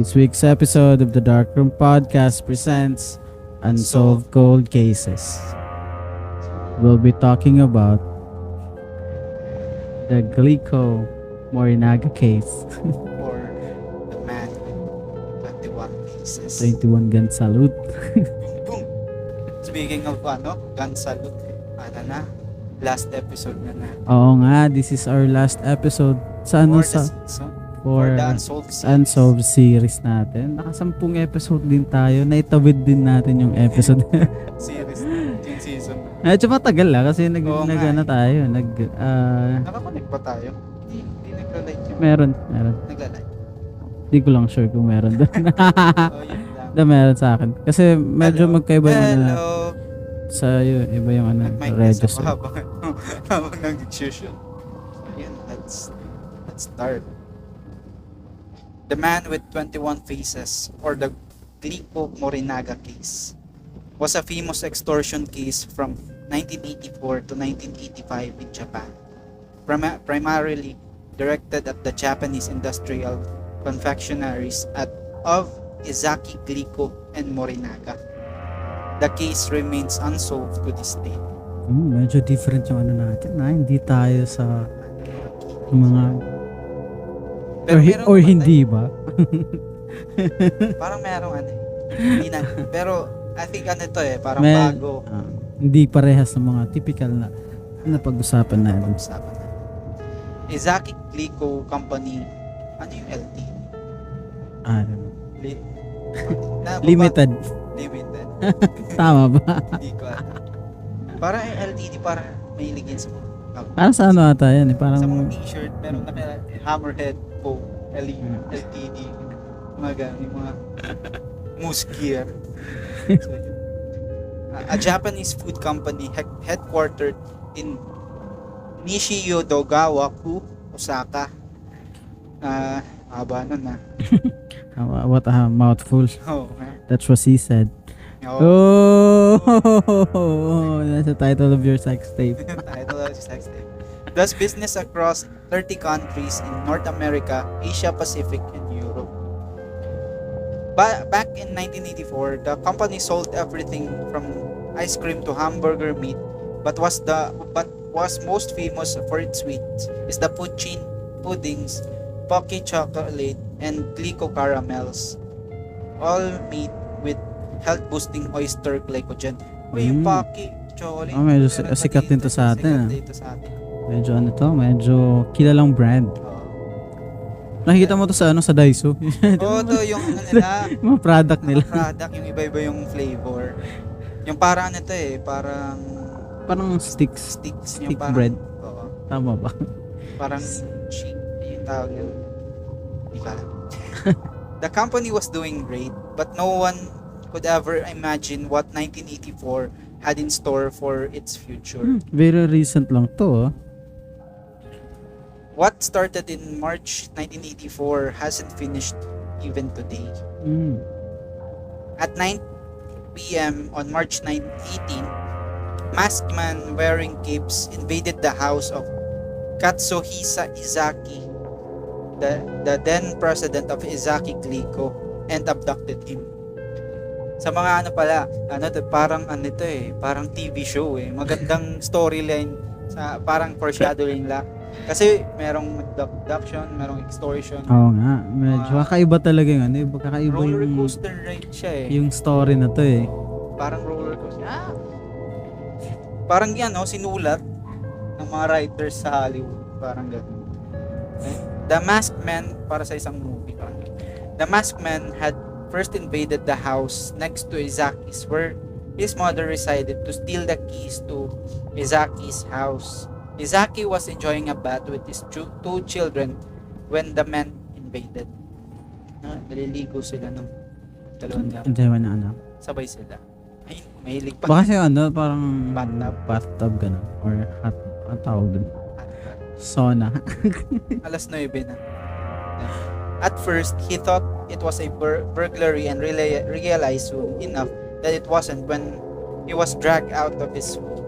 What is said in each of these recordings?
This week's episode of the Dark Room Podcast presents Unsolved Cold Cases. We'll be talking about the Glico Morinaga case. Or the man with 21 cases. 21 gun salute. Boom! Speaking of gun salute, last episode na. Oo nga, this is our last episode sa For the season. for the Unsolved series. Unsolved series natin. Nakasampung episode din tayo. Naitawid din natin yung episode. Series. Yung season. Medyo matagal kasi Oo nga tayo. Nakakonect pa tayo? Hindi nagla-like yun. Meron. Nagla-like. Hindi ko lang sure kung meron doon. Yun lang. Meron sa akin. Kasi medyo Hello. magkaiba yung Hello. sa iba yung Nag-mic register. habang nag-shoot. Yun, let's start. The man with 21 faces, or the Glico Morinaga case, was a famous extortion case from 1984 to 1985 in Japan, primarily directed at the Japanese industrial confectioneries of Ezaki Glico and Morinaga. The case remains unsolved to this day. Medyo different yung natin. Hindi tayo sa mga or hindi ba? Parang merong hindi na. Pero I think parang bago. Hindi parehas sa mga typical na pag-usapan natin. Ezaki Glico Company, ano yung LT? Limited. Limited. Tama ba? Hindi ko alam. Parang yung LTD, parang may iligin sa mga. Parang sa ata yan Parang sa mga t-shirt, meron na hammerhead po, LTD, mga ganun, yung mga moose gear. So, a Japanese food company headquartered in Nishiyodogawa-ku, Osaka. Haba nun what a mouthful. Oh, That's what he said. Oh. That's the title of your sex tape. Does business across 30 countries in North America, Asia Pacific, and Europe. Back in 1984, the company sold everything from ice cream to hamburger meat, but was most famous for its sweets is the poutine puddings, Pocky chocolate, and Glico caramels, all made with health-boosting oyster glycogen. Yung Pocky chocolate. Medyo sikat din to sa atin. Medyo medyo kilalang brand. Nakikita mo to sa sa Daiso. To yung nila. Mga product nila. Product, yung iba-iba yung flavor. Yung parang parang stick yung bread. Oo. Tama ba? Parang cheap yung tawag yun. Hindi ko alam. The company was doing great, but no one could ever imagine what 1984 had in store for its future. Very recent lang to. What started in March 1984 hasn't finished even today. At 9 p.m. on March 18, masked man wearing capes invaded the house of Katsuhisa Ezaki, the then president of Ezaki Glico, and abducted him. Sa mga parang TV show magandang storyline, parang foreshadowing lang. Kasi merong abduction, merong extortion. Oo nga, medyo kakaiba talaga yung kakaiba roller yung coaster ride siya yung story na to Parang roller coaster. Parang sinulat ng mga writers sa Hollywood, parang gano'n. The Masked Man, para sa isang movie, parang The Masked Man had first invaded the house next to Ezaki's, where his mother resided, to steal the keys to Ezaki's house. Ezaki was enjoying a bath with his two children when the man invaded. Naliligo sila ng dalawang na sabay sila. Ay, mahilig pa. Baka kasi parang bathtub gano'n or hot tawag dun. Sauna. Alas 9 na. At first, he thought it was a burglary and realized soon enough that it wasn't when he was dragged out of his room.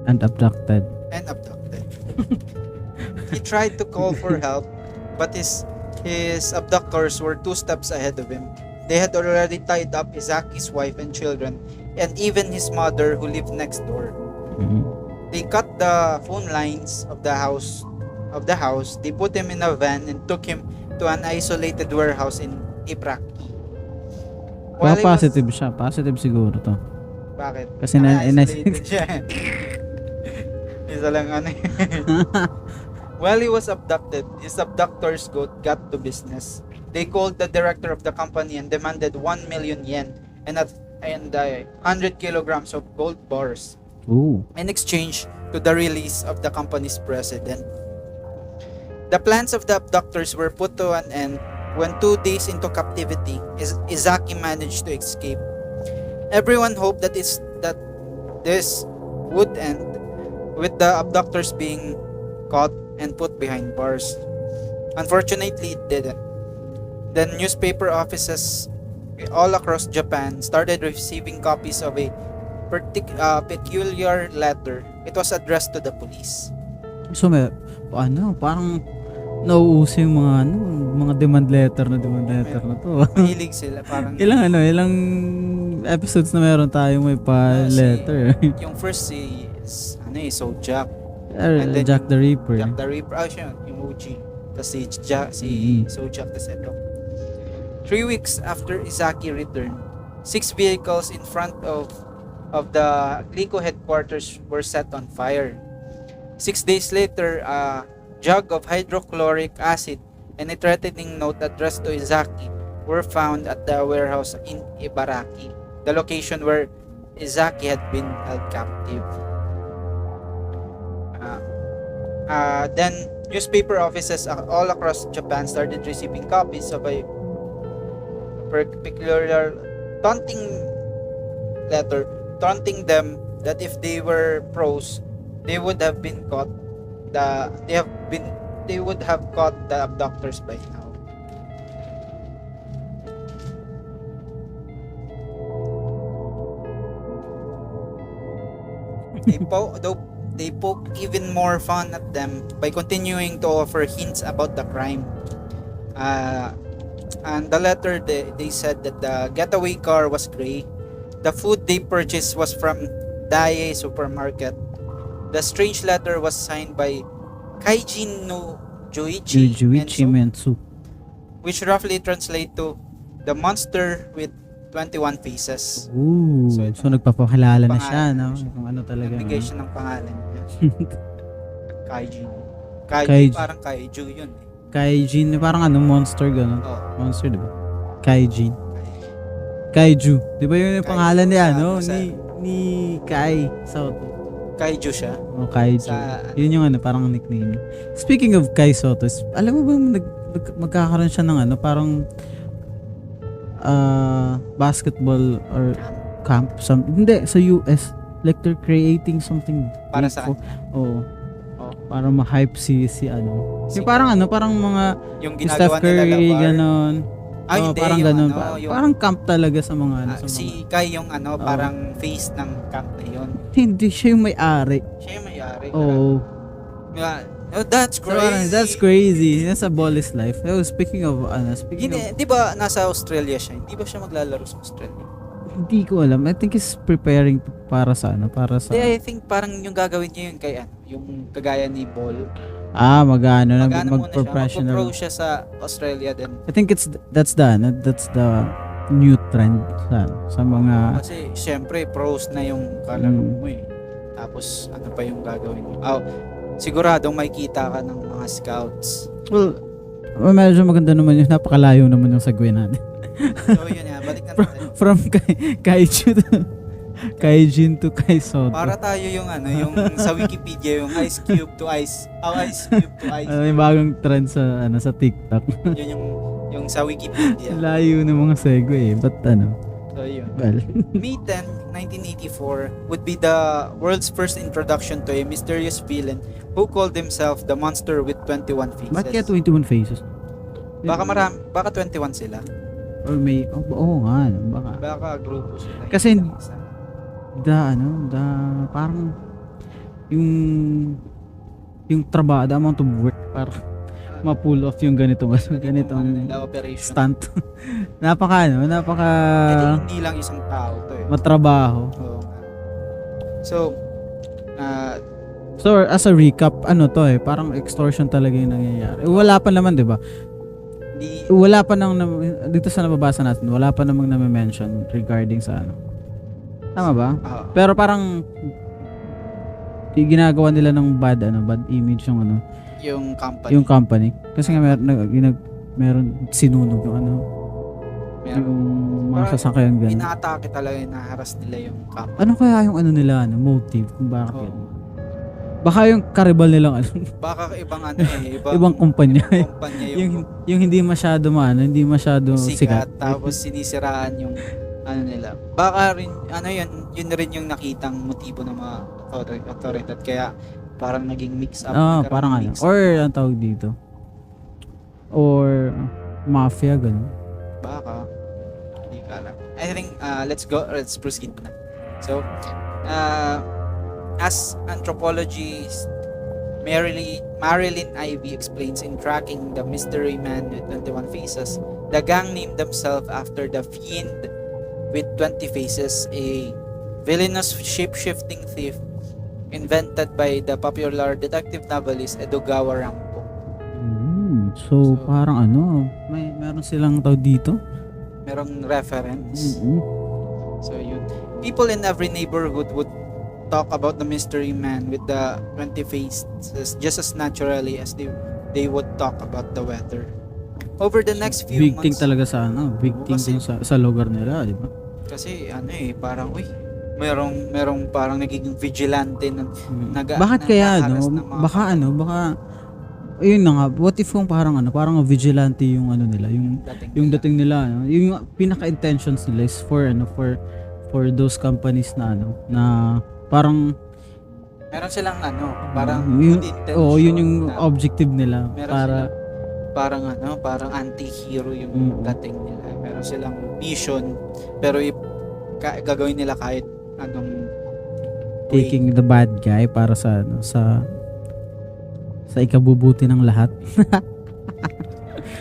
And abducted. He tried to call for help, but his abductors were 2 steps ahead of him. They had already tied up Ezaki's wife and children, and even his mother who lived next door. They cut the phone lines of the house. They put him in a van and took him to an isolated warehouse in Ibraki. Positive siya. Positive siguro to. Bakit? Kasi isolated siya. Isa lang ano. While he was abducted, his abductors got to business. They called the director of the company and demanded 1 million yen and 100 kilograms of gold bars. Ooh. In exchange to the release of the company's president. The plans of the abductors were put to an end when 2 days into captivity, Ezaki managed to escape. Everyone hoped that this would end with the abductors being caught and put behind bars. Unfortunately, it didn't. Then newspaper offices all across Japan started receiving copies of a peculiar letter. It was addressed to the police. So parang nauuso yung mga demand letter na to. Mahilig sila parang ilang episodes na meron tayong may letter. Yung first is Sojak. And then Jack the Ripper. Siya, yung OG. Tapos si Sojak, tas ito. 3 weeks after Ezaki returned, 6 vehicles in front of the Glico headquarters were set on fire. 6 days later, a jug of hydrochloric acid and a threatening note addressed to Ezaki were found at the warehouse in Ibaraki, the location where Ezaki had been held captive. Then newspaper offices all across Japan started receiving copies of a peculiar taunting letter, taunting them that if they were pros, they would have been caught. They would have caught the abductors by now. They poke even more fun at them by continuing to offer hints about the crime. And the letter, they said that the getaway car was gray. The food they purchased was from Dai supermarket. The strange letter was signed by Kaijin no Juichi Mensu, which roughly translate to the monster with 21 faces. Ooh, so nagpapakilala na siya, no? Kung ano talaga. Nagbigay siya ng pangalan niya. Kaijin, parang kaiju yun eh. Kaijin, parang monster gano'n. Oh. Monster, di ba? Kaijin. Kaiju. Di ba yun yung pangalan niya, no? Ni Keisatsuchō. Kaiju siya? O, Kaiju. Yun yung parang nickname. Speaking of Keisatsuchō, alam mo ba magkakaroon siya ng parang basketball or camp? Hindi, sa US. Like they're creating something. Para saan? Oo. Para ma-hype si yung parang parang mga yung ginagawa Steph Curry, nila ganon. Hindi, parang yung ganon. Parang camp talaga sa mga sa si Kai yung parang face ng camp na yun. Hindi siya yung may-ari. Siya yung may-ari. Oo. That's crazy. That's crazy. Nasa Bolly's life. Speaking of di ba nasa Australia siya? Hindi ba siya maglalaro sa Australia? Hindi ko alam. I think he's preparing para sa I think parang yung gagawin niya yun kay yung kagaya ni Ball. Mag-professional. Mag-pro siya sa Australia din. I think that's the new trend sa mga kasi syempre pros na yung kalaro mo eh. Tapos ano pa yung gagawin mo? Siguradong makikita ka ng mga scouts. Well, medyo maganda naman yun. Napakalayo naman yung segue natin. So yun nga, balik na tayo. From Kaijin to Keisatsuchō. Para tayo yung yung sa Wikipedia, yung ice cube to ice. Ice cube to ice. May bagong trend sa sa TikTok. Yun yung sa Wikipedia. Layo ng mga segue eh. But So yun. Well. May 10, 1984 would be the world's first introduction to a mysterious villain who called himself the monster with 21 faces. Bakit kaya 21 faces? Baka 21 sila. Or may nga, baka grupo sila. Kasi parang yung trabaho, the amount of work para ma-pull off yung ganitong operation. stunt. napaka Hindi lang isang tao to eh. matrabaho. Oo. So, So as a recap, to parang extortion talaga yung nangyayari. Wala pa naman, 'di ba? Wala pa nang dito sa nababasa natin, wala pa namang na-mention regarding sa Tama ba? Pero parang ginagawa nila ng bad image yung company. Kasi nga meron sinunog yung mga sasakyan ganun. Inaatake talaga, inaharas nila yung company. Ano kaya yung nila motive kung bakit yan? Baka yung karibal nilang Baka ibang ibang kumpanya. yung hindi masyado sikat. Tapos sinisiraan yung nila. Baka rin yun rin yung nakitang motibo ng mga otoridad, kaya parang naging mix up. Parang or ang tawag dito. Or mafia ganun. Baka hindi ka alam. I think let's proceed na. So as anthropologist Marilyn Ivy explains in Tracking the Mystery Man with 21 Faces, the gang named themselves after the fiend with 20 faces, a villainous shape-shifting thief invented by the popular detective novelist Edogawa Rampo. So parang meron silang tawag dito? Merong reference. So yun. People in every neighborhood would talk about the mystery man with the 20 faces just as naturally as they would talk about the weather. Over the next few big months, thing talaga big thing sa lugar nila, di ba? Kasi parang merong parang nagiging vigilante na bakit kaya baka yun na nga, what if kung parang vigilante yung nila, yung dating nila, yung pinaka-intentions nila is for those companies na parang meron silang parang yun, good intention. yun yung objective nila parang anti-hero yung dating nila. Meron silang mission, pero gagawin nila kahit anong taking the bad guy para sa ikabubuti ng lahat.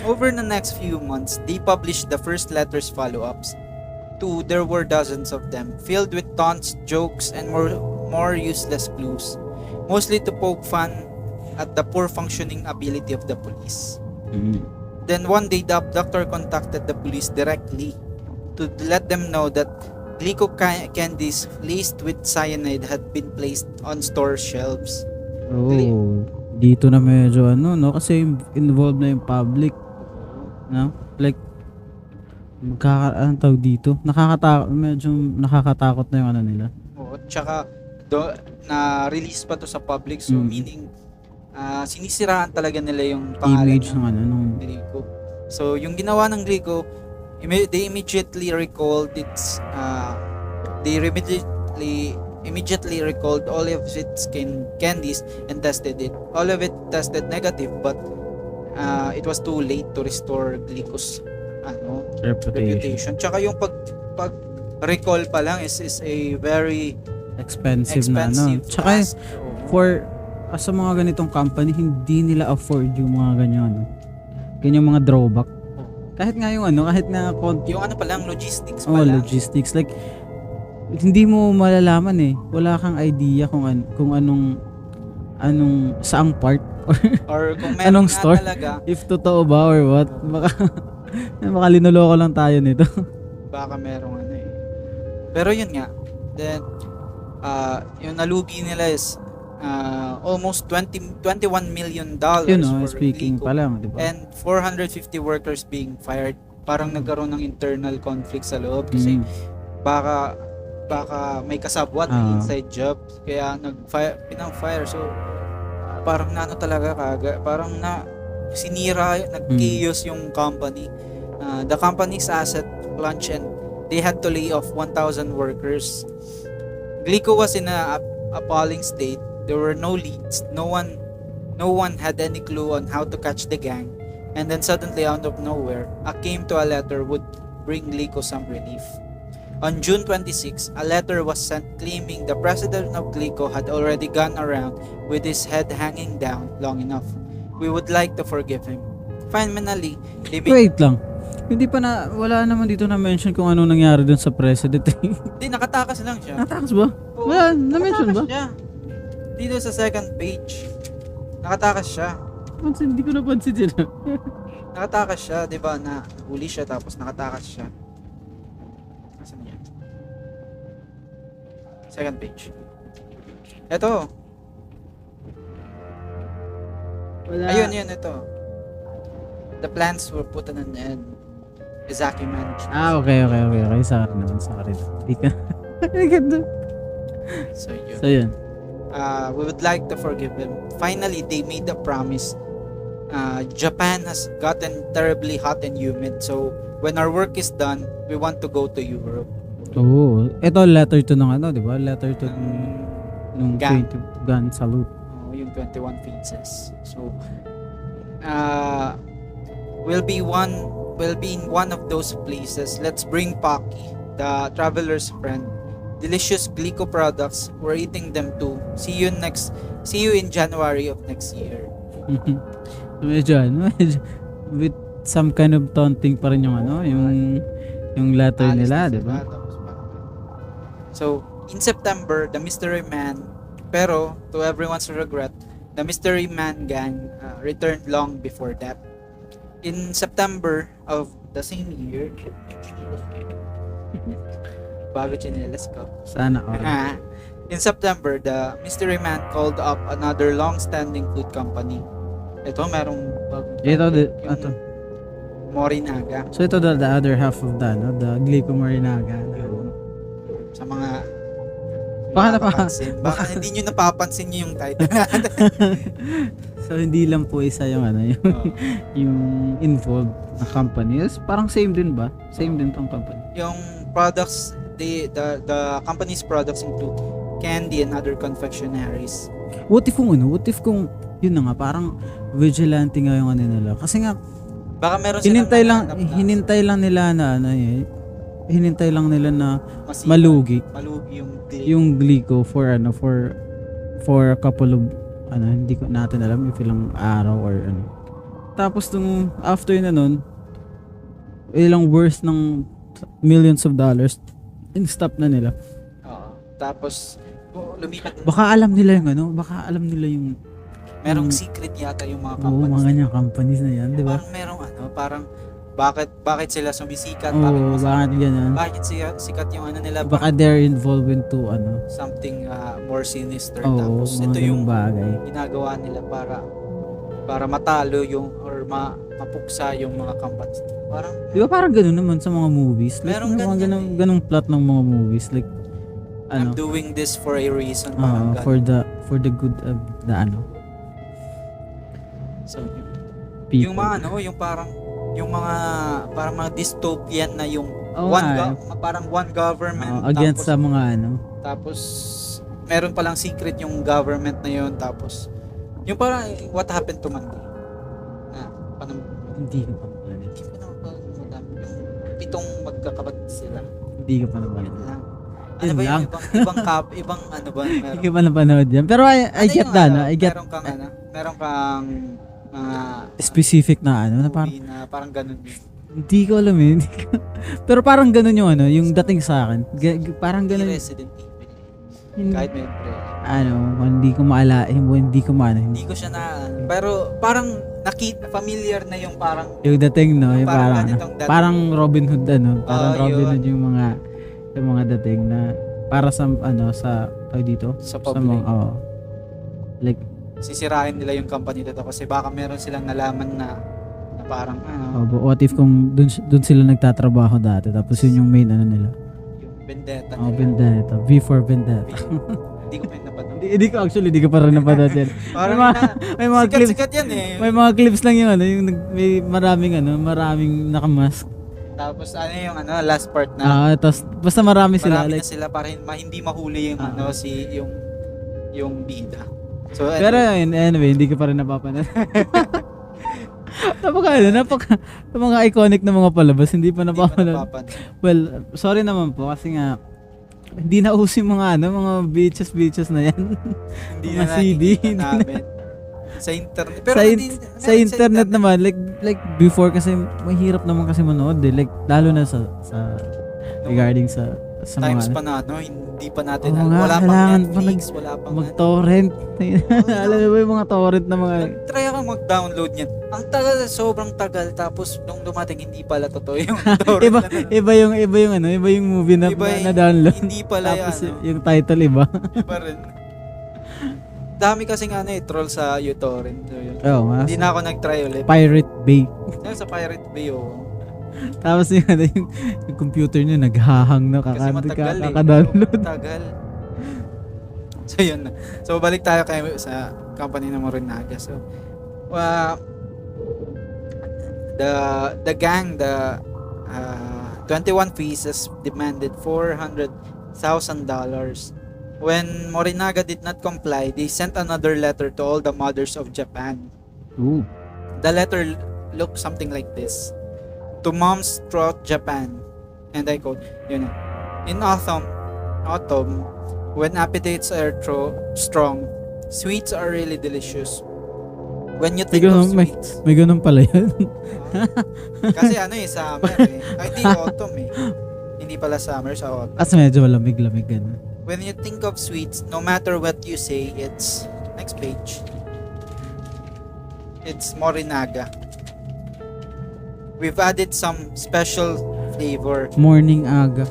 Over the next few months, they published the first letters follow-ups. There were dozens of them, filled with taunts, jokes, and more useless clues, mostly to poke fun at the poor functioning ability of the police. Then one day, the abductor contacted the police directly to let them know that Glico candies laced with cyanide had been placed on store shelves. Dito na medyo kasi involved na yung public, like tawag dito, medyo nakakatakot na yung nila. Tsaka na-release pa to sa public, so meaning sinisiraan talaga nila yung pangalan image ng Glico. So yung ginawa ng Glico, they immediately recalled all of its candies and tested it. All of it tested negative, but it was too late to restore Glico's reputation. Tsaka yung pag recall pa lang is a very expensive na tsaka for sa mga ganitong company, hindi nila afford yung mga ganyan mga drawback. Kahit nga yung kahit na yung pa lang logistics pa lang. Logistics, like hindi mo malalaman wala kang idea kung anong saang part or kung anong store talaga, if totoo ba or what. Baka linuloko lang tayo nito. Baka merong pero yun nga, then yung nalugi nila is almost $21 million for speaking Glico, pa lang, diba? and 450 workers being fired. Parang nagkaroon ng internal conflict sa loob kasi baka may kasabwat na inside job, kaya pinang-fire. So parang parang sinira, nag-chaos yung company. The company's asset plunged and they had to lay off 1,000 workers. Glico was in a appalling state. There were no leads. No one had any clue on how to catch the gang. And then suddenly, out of nowhere, a came to a letter would bring Glico some relief. On June 26, a letter was sent claiming the president of Glico had already gone around with his head hanging down long enough. We would like to forgive him. Finally, they made... Wait lang. Hindi pa na, wala naman dito na mention kung ano nangyari dun sa president. Hindi, nakatakas lang siya. Natakas ba? Oo, Wala, na-mention ba? nakatakas siya. Dito sa second page. Nakatakas siya. Hindi ko napansin sila. Nakatakas siya, di ba? Na huli siya tapos nakatakas siya. Nasaan yan? Second page. Ito. Wala. Ayun, ito. The plans were put on an end. Ezaki managed. Okay. Sorry naman, sorry. Hindi ka. So yun. we would like to forgive him. Finally, they made a promise. Japan has gotten terribly hot and humid. So, when our work is done, we want to go to Europe. Oo. Ito letter to ng ano, di ba? Letter to nung Gun. gun salute. Yung 21 phases. So, we'll be in one of those places. Let's bring Pocky, the traveler's friend. Delicious Glico products. We're eating them too. See you in January of next year. medyo with some kind of taunting pa rin yung ano, yung letter Alis nila, na di ba? sila, tapos parang- So, in September, the Mystery Man, pero to everyone's regret, the Mystery Man gang returned long before that. In September of the same year, bago chinelas ko. Sana all. In September, the Mystery Man called up another long-standing food company. Ito, merong Ito. Morinaga. So ito the other half of the Glico Morinaga. Sa mga Baka napapansin. Baka hindi nyo napapansin yung title natin. So hindi lang po isa yung ano, yung involved na company. Parang same din ba? Same din tong company. Yung products, the company's products include candy and other confectioneries. What if kung yun na nga, parang vigilante nga yung ano nila. Kasi nga, Baka meron silang hinintay lang nila na hinintay lang nila na masipan, malugi yung Glico for a couple of hindi ko natin alam if ilang araw or ano. Tapos after na nun, ilang worth ng millions of dollars in-stop na nila. Oo. Tapos lumipat na. Baka alam nila yung Merong secret yata yung mga oo, companies. mga ganyan companies na yan, di ba? Parang merong parang bakit sila sumisikat? Oo, bakit ganyan? Bakit sikat yung nila? Baka they're involved into Something more sinister. oo, Tapos mga ito yung bagay. ginagawa nila para matalo yung or mapuksa yung mga companies. Parang Di ba parang gano'n naman sa mga movies? Like, Merong mga ganyan ganung plot ng mga movies. Like, I'm doing this for a reason. Parang ganun. for the good of the So, people. yung mga yung mga dystopian na yung Oo nga, parang one government against tapos, sa mga tapos meron palang secret yung government na yun, tapos yung parang what happened to Monday na hindi ko pa yung pitong magkakapatid sila. Hindi ko pa napanood. Ano ba yung ibang ano ba meron? Hindi ko pa napanood yan. Pero I get that, I get meron kang specific na na parang movie na parang ganun yun. hindi ko alam pero parang ganun yung yung dating sa akin. Parang ganun. Resident Evil. Kahit may hindi ko hindi ko siya pero parang familiar na yung parang yung dating yung parang parang Robin Hood parang Robin yun. Hood yung mga dating na para sa sa dito sa public. Like Sisirain nila yung company dito kasi baka meron silang nalaman na parang what if kung dun sila nagtatrabaho dati tapos yun yung main nila yung vendetta vendetta V for Vendetta. Hindi ko pa napanood. Hindi ko pa rin napanood yan. Parang may mga clips sikat yan may mga clips lang yung yung may maraming nakamask. Tapos yung last part na tapos basta marami sila na sila para hindi mahuli yung yung bida. So pero anyway, hindi ko pa rin napapanood. napaka mga iconic na mga palabas, hindi pa napapanood. Well, sorry naman po kasi nga hindi na uso yung mga mga beaches na yan. Hindi mga na CD. namin. Sa internet. Pero sa internet naman, like before kasi mahirap naman kasi manood eh. Like lalo na sa regarding sa times mga pa na hindi pa natin Oo nga, wala pang kailangan pa Netflix, wala pang mag-torrent. Alam mo ba yung mga torrent na mga try ako mag-download niyan. Ang tagal, sobrang tagal, tapos nung dumating hindi pala totoo yung torrent iba yung movie na download. Hindi pala tapos yung title iba. Iba rin. Dami kasing troll sa uTorrent. So, yun. Oo nga. Hindi na ako nag-try ulit. Pirate Bay. Sa Pirate Bay, Tapos yung computer niya naghahang na kasi matagal kaka-download. Matagal. So yun na. So balik tayo sa company ng Morinaga. So the gang, 21 pieces demanded $400,000. When Morinaga did not comply, they sent another letter to all the mothers of Japan. Ooh. The letter looked something like this. To moms throughout Japan, and I quote, in autumn, when appetites are strong, sweets are really delicious. When you think of sweets, may ganun pala yan. kasi summer ay di autumn hindi pala summer, sa autumn. As medyo malamig-lamig ganun. When you think of sweets, no matter what you say, it's next page. It's Morinaga. We've added some special flavor. Morning aga.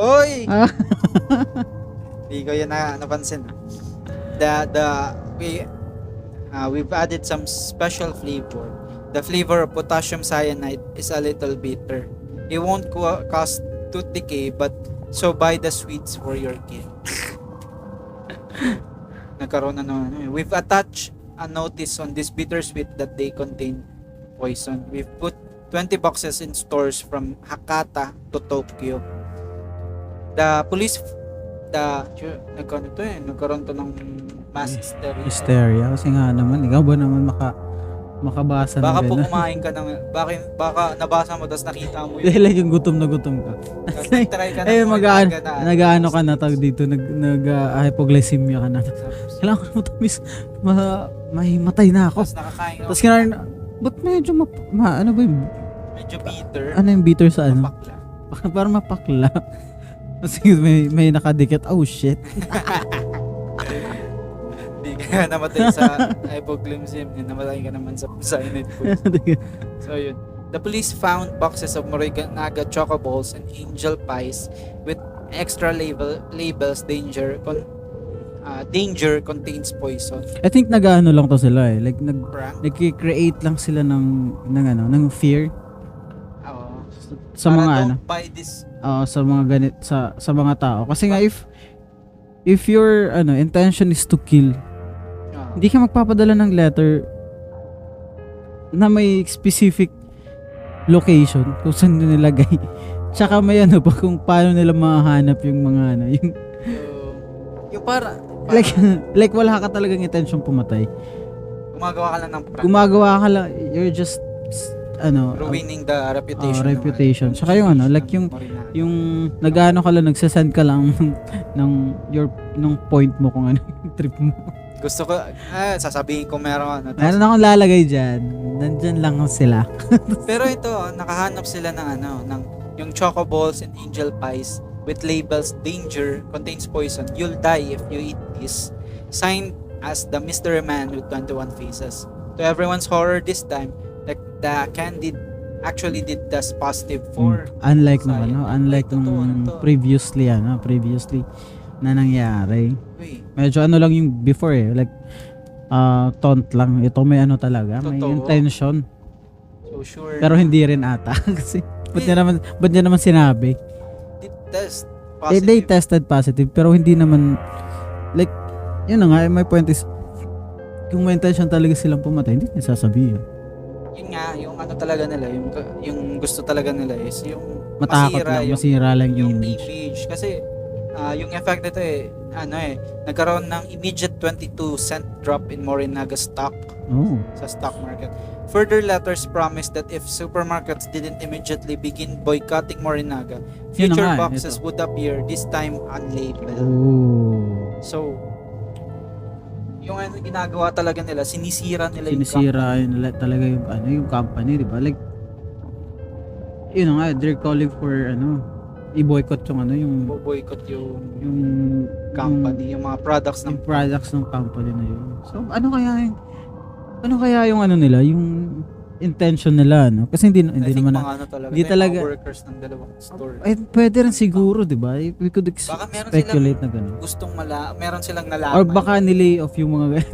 Oy! Hindi ko yan napansin. We've added some special flavor. The flavor of potassium cyanide is a little bitter. It won't cause tooth decay, but so buy the sweets for your kid. Nagkaroon na naman. We've attached a notice on this bittersweet that they contain poison. We've put 20 boxes in stores from Hakata to Tokyo. The police, nagkaroon to ng mass hysteria. Kasi nga naman, ikaw ba naman makabasa na baka rin? Po kumain ka ng, baka nabasa mo tapos nakita mo yun. Like yung gutom na gutom ka. Try ka na nag-ano ka na tag dito, hypoglycemia ka na. Kailangan ko matamis, may matay na ako. Tapos nakakain ka. Tapos kinain, ba't medyo ano ba yung medyo bitter? Ano yung bitter sa ano? Mapakla. Parang mapakla. Kasi may nakadikit. Oh shit. Hindi ka namatay sa hypoglycemia, namatay ka naman sa cyanide food. So yun. The police found boxes of Morinaga choco balls and angel pies with extra labels danger contains poison. I think nag-ano lang to sila like nag-create lang sila ng fear. Sa mga buy this. Sa mga sa mga tao. Kasi nga if your intention is to kill, hindi ka magpapadala ng letter na may specific location kung saan nilagay. Tsaka may pa kung paano nila mahanap yung mga yung para like wala ka talagang intention pumatay. Gumagawa ka lang ng prank. You're just ruining the reputation. Reputation. Saka yung like yung nag-ano ka lang, nagsasend ka lang ng point mo kung ano yung trip mo. Gusto ko, sasabihin ko meron meron akong lalagay dyan. Nandyan lang sila. Pero ito, nakahanap sila ng yung choco balls and angel pies with labels danger contains poison. You'll die if you eat this. Signed as the mystery man with 21 faces. To everyone's horror this time, the candy actually did test positive for unlike nung previously na nangyari. Medyo lang yung before like taunt lang. Ito may talaga, may intention. So sure. Pero hindi rin ata kasi ba't niya naman sinabi? They tested positive pero hindi naman like yun na nga, my point is kung may intention talaga silang pumatay, hindi niya sasabihin. Yun nga, yung talaga nila, yung gusto talaga nila is yung matakot masira lang yung image. Kasi yung effect nito nagkaroon ng immediate 22-cent drop in Morinaga stock sa stock market. Further letters promised that if supermarkets didn't immediately begin boycotting Morinaga, future boxes would appear, this time unlabeled. So yung ano ginagawa talaga nila, sinisira nila sinisira nila talaga yung ano, yung company, di ba? Like, yun nga, they're calling for ano, i-boycott yung ano, yung boycott yung yung company, yung mga products ng company na yun. So, ano kaya yung ano nila, yung intention nila, no? Kasi hindi naman mga ano talaga, hindi may talaga mga workers ng dalawang store. ay pwede rin siguro, di ba? We could Baka meron speculate silang na gano'n. gustong meron silang nalaman. Or baka nilay off yung mga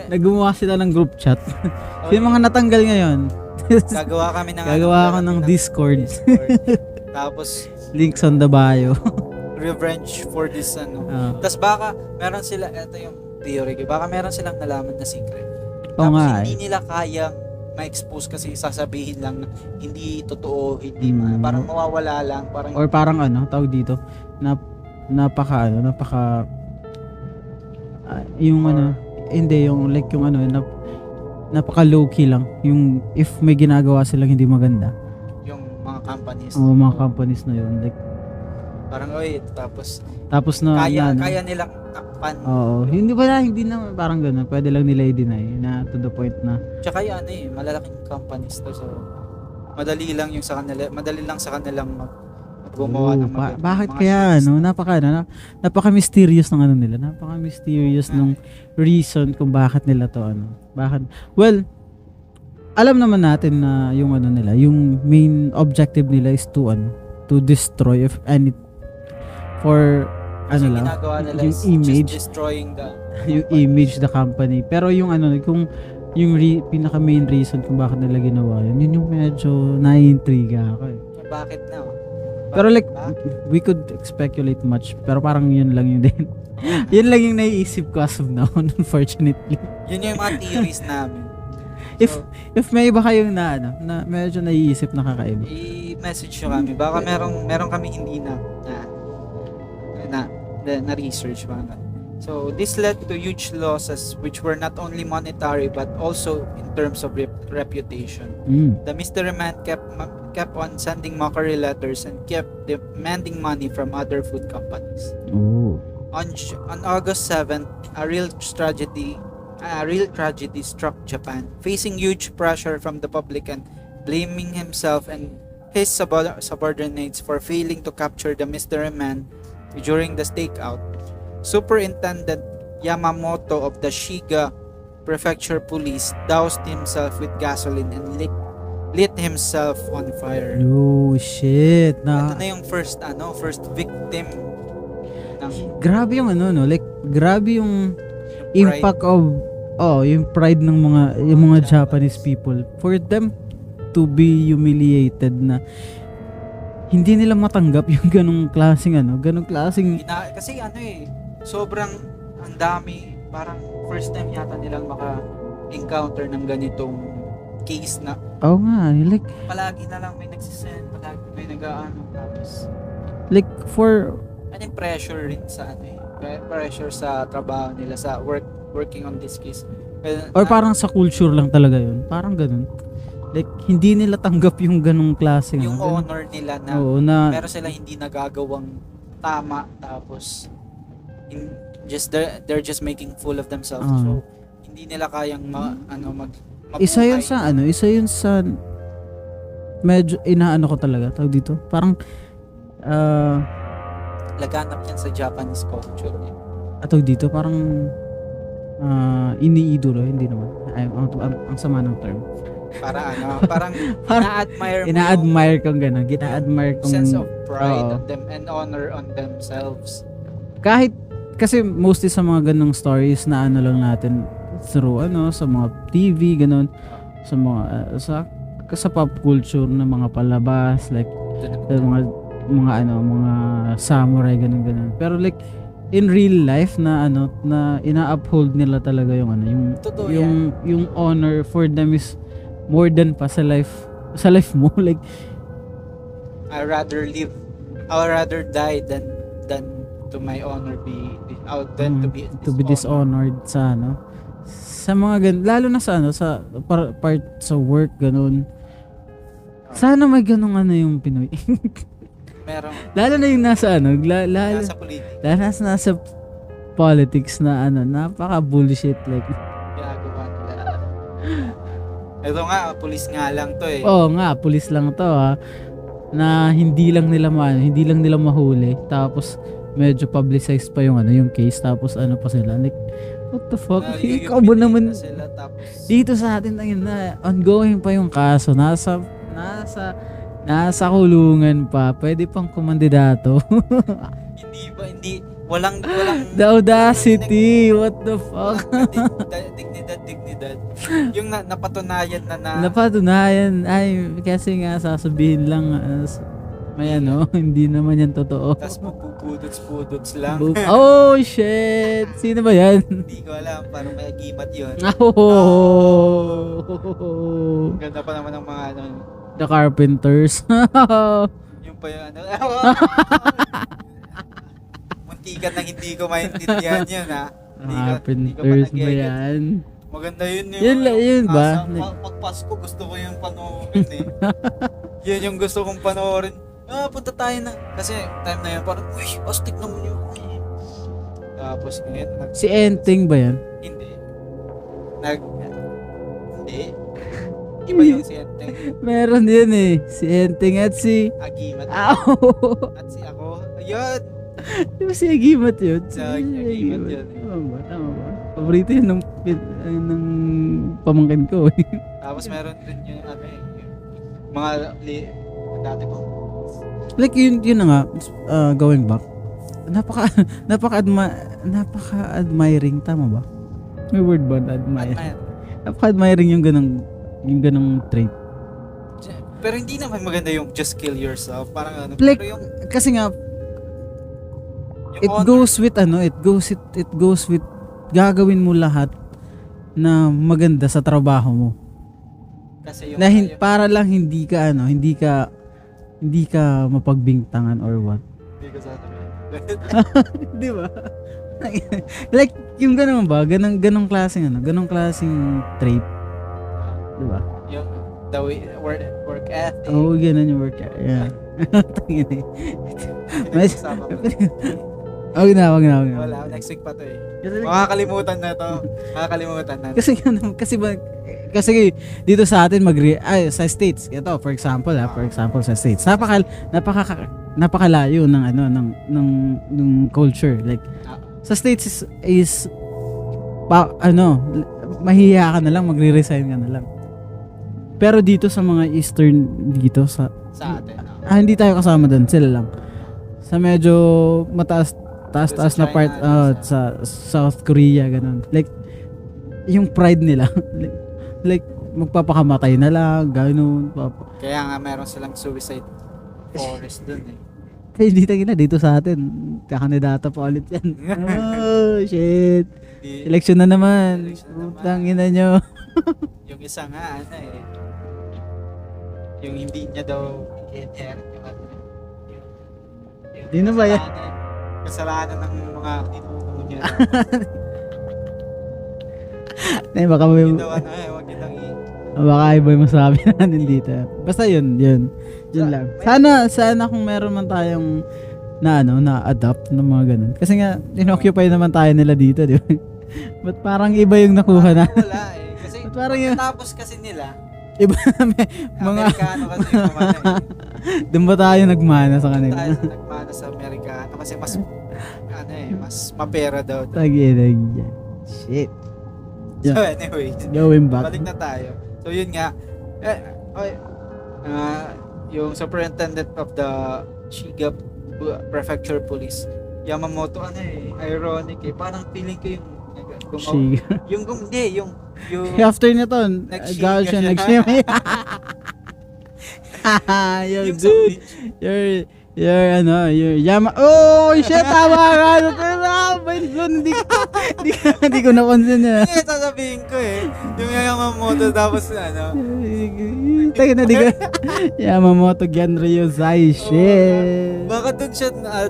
naggumawa sila ng group chat. Yung mga natanggal ngayon. Gagawa kami ng Gagawa ako ng Discord. Tapos Links on the bio. revenge for this ano. Tapos baka meron sila, ito yung theory ko, baka meron silang nalaman na secret. Oo Tapos nga, hindi nila kayang ma-expose kasi sasabihin lang na hindi totoo, hindi parang mawawala lang, parang or parang ano, tawag dito, napaka yung ano, hindi yung like yung ano, napaka low key lang yung if may ginagawa silang hindi maganda. Yung mga companies. Mga companies na yun, like parang tapos na kaya nilang takpan. Oo, hindi na parang gano'n. Pwede lang nila i-deny na to the point na. Tsaka yan malalaking companies to, so madali lang sa kanilang gumawa ng bakit kaya napaka-mysterious ng ano nila. Napaka-mysterious ng reason kung bakit nila to Bakit? Well, alam naman natin na yung ano nila, yung main objective nila is to destroy if any for kasi lang ginagawa nila yung is image, just destroying yung image the company. Pero yung kung yung pinaka main reason kung bakit nila ginawa yun yung medyo naiintriga ako Bakit na? Pero like we could speculate much, pero parang yun lang yun din. Yun lang yung naiisip ko as of now, unfortunately. Yun yung mga theories namin. If may iba kayong na medyo naiisip na kakaiba, i-message nyo kami. Baka meron kami hindi na research mga. So this led to huge losses which were not only monetary but also in terms of reputation. The mystery man kept on sending mockery letters and kept demanding money from other food companies. On August 7th, a real tragedy struck Japan, facing huge pressure from the public and blaming himself and his subordinates for failing to capture the mystery man during the stakeout. Superintendent Yamamoto of the Shiga Prefecture Police doused himself with gasoline and lit himself on fire. Oh shit. Ito na yung first victim ng grabe yung grabe yung impact of yung pride ng mga Japanese people for them to be humiliated na hindi nila matanggap yung ganung klaseng kasi sobrang ang dami, parang first time yata nilang maka-encounter ng ganitong case na like palagi na lang may nagsisend, palagi may tapos like for pressure rin sa pressure sa trabaho nila, sa working on this case. Or parang sa culture lang talaga yun, parang ganun, like hindi nila tanggap yung ganung klase yung honor nila na meron sila hindi nagagawang tama, tapos they're just making fool of themselves. So hindi nila kayang mabuhay. Isa yun sa medyo inaano ko talaga tawag dito, parang laganap yan sa Japanese culture niya. Tawag dito parang iniidolo, hindi naman ang sama ng term. Parang ina-admire kong gano'n. Gina-admire kong sense of pride on them and honor on themselves. Kahit kasi mostly sa mga ganung stories na lang natin through sa mga TV gano'n, sa mga sa pop culture na mga palabas like mga samurai ganun. Pero like in real life na ina-uphold nila talaga yung honor for them is more than pa sa life mo, like I'd rather die than to my honor be to be dishonored sa sa mga lalo na sa sa part sa work ganun. Sana may ganung yung Pinoy. Meron. Lalo na yung nasa nasa politika. Nasa politics na ano, napaka bullshit like. Ginagawa nila. Ito nga, pulis nga lang to eh. Oo nga, pulis lang to na hindi lang nila mahuli. Tapos medyo publicized pa yung ano, yung case. Tapos ano pa sila, like what the fuck? Ikaw ba naman sila, tapos dito sa atin na ongoing pa yung kaso. Nasa kulungan pa. Pwede pang kumandidato. hindi walang The audacity, what the fuck? dignidad. Yung napatunayan na Napatunayan, ay kasi nga sasabihin lang may ano, hindi naman yan totoo. tas magpupudots lang. Oh shit! Sino ba yan? Hindi ko alam, parang may agimat yun. Oh! Ganda pa naman ng mga ano, The Carpenters. yung pa yung ano. Muntikan na hindi ko maintindihan yun ha. Carpenters ba yan? Maganda yun Yun ba? Pag Pasko gusto ko yung panoorin eh. Yun yung gusto kong panoorin. Punta tayo na. Kasi time na yun parang, uy, astig naman yun. Tapos ngayon, Si Enteng ba yan? hindi. Hindi. Iba yung si Enteng. Meron yun eh. Si Enteng at si... Agimat. Ow! At si ako. Ayun. Di ba si Agimat yun? Si Agimat yun. Tama ba? Paborito yun ng pamangkin ko eh. Tapos meron din yung ano eh. Yung mga dati ko. Like yun na nga, going back. Napaka-admiring, tama ba? May word ba na admire? Napaka-admiring yung ganong trait. Pero hindi naman maganda yung just kill yourself. Parang ano. Like, pero yung kasi nga, it honor, goes with gagawin mo lahat na maganda sa trabaho mo. kasi yung, Na para lang hindi ka mapagbintangan or what. Hindi ko sasabihin. Di ba? Like yung ganun ba? Ganong klaseng trait. Di ba? Yung the way, work ethic. Oo, ganun yung work. Yeah. Tangin eh. Pinag-usapan ko. Wag na. Wala, next week pa to eh. Makakalimutan na to. Makakalimutan na. Kasi dito sa atin sa states, ito for example sa states. Napakalayo ng culture. Like sa states is mahihiya ka na lang, magre-resign ka na lang. Pero dito sa mga eastern dito sa atin. hindi tayo kasama doon, sila lang. Sa medyo taas na China, part sa South Korea ganun. Like yung pride nila like magpapakamatay na lang ganun. Kaya nga meron silang suicide forest dun eh. Kaya dito sa atin kakandidato pa ulit yan. Oh shit. Election na naman. Utang ina nyo. Yung isa nga ano eh. Yung hindi niya daw i-inherit yung ano. Di na ba yan? Kasalanan ng mga tinutulo niya. Baka may Yun daw ano eh, wag yun lang baka iba yung masabi natin dito. Basta yun lang. Sana kung meron man tayong na-adapt ng mga ganun. Kasi nga, inoccupy naman tayo nila dito, di ba? But parang iba yung nakuha na. Wala eh. Kasi parang yung tapos kasi nila, iba mga Amerikano kasi yung mamana eh. doon ba tayo nagmana sa kanila? Tayo nagmana sa Amerikano kasi mas mas mapera daw. Tagi. Shit. So anyway, Going back. balik na tayo. So yun nga, yung superintendent of the Shiga Prefecture Police, Yamamoto, ironic eh. Parang feeling ko Shiga. yung After nito, gal siya nag-share. Yo, yung dude. You're oh shit, tama ka. Hindi ko na-concern yan. Hindi, sasabihin ko eh. Yung Yamamoto tapos Tayo na, di ka. Yamamoto Genryo Zai, shit. Baka